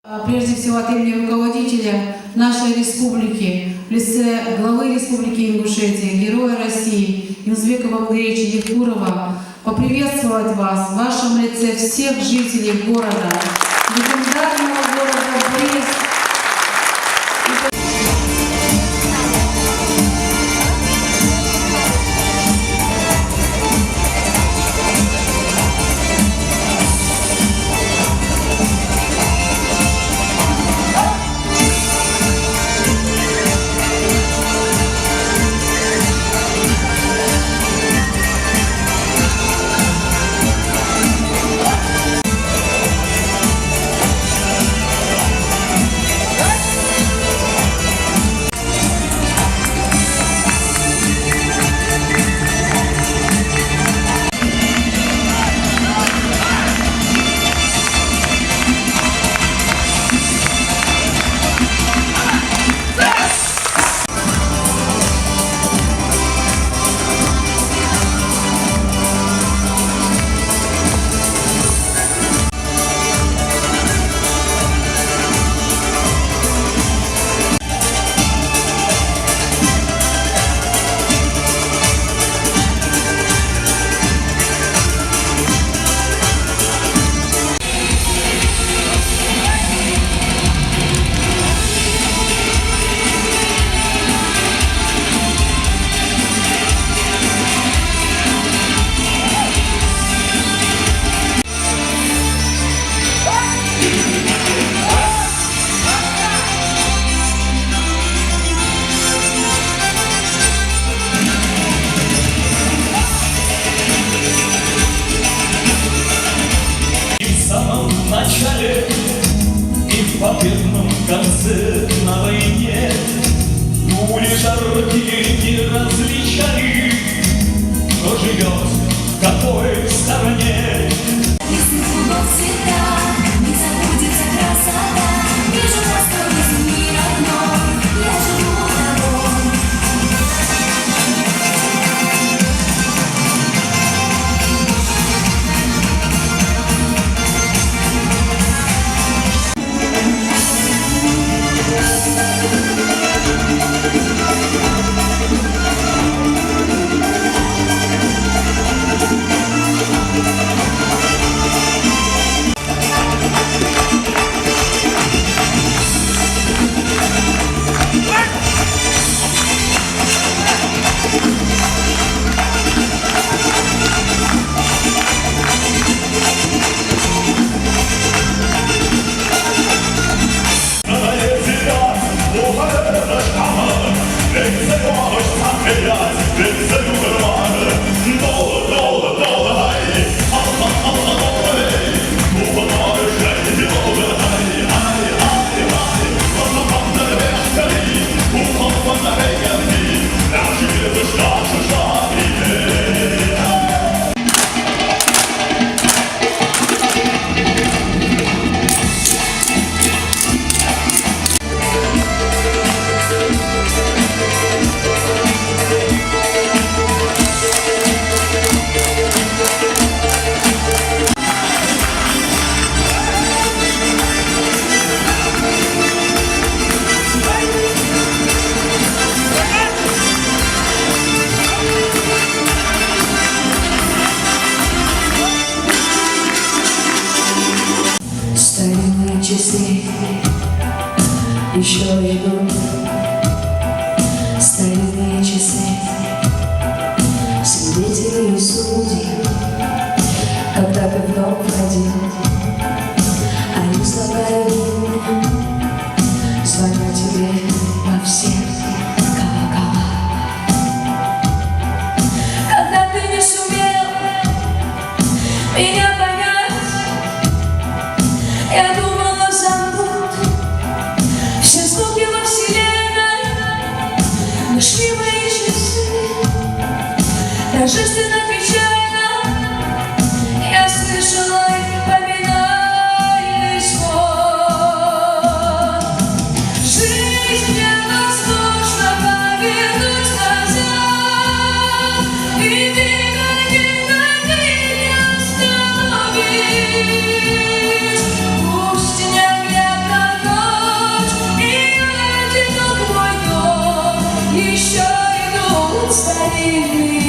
Прежде всего от имени руководителя нашей республики, в лице главы Республики Ингушетия, Героя России Юнузбекова Андреевича Евкурова, поприветствовать вас в вашем лице всех жителей города, легендарного города Брест. И в победном конце на войне пули жаркие не различали, кто живет в какой стороне. Если футбол всегда не забудется красота, вижу простор из мира одно, я живу тобой. Старинные часы еще идут, старинные часы, свидетели и судьи, когда ты в дом входил, они слагали, звонят тебе во все колокола. Когда ты не сумел меня понять, я думала, забудь все звуки во вселенной. старинный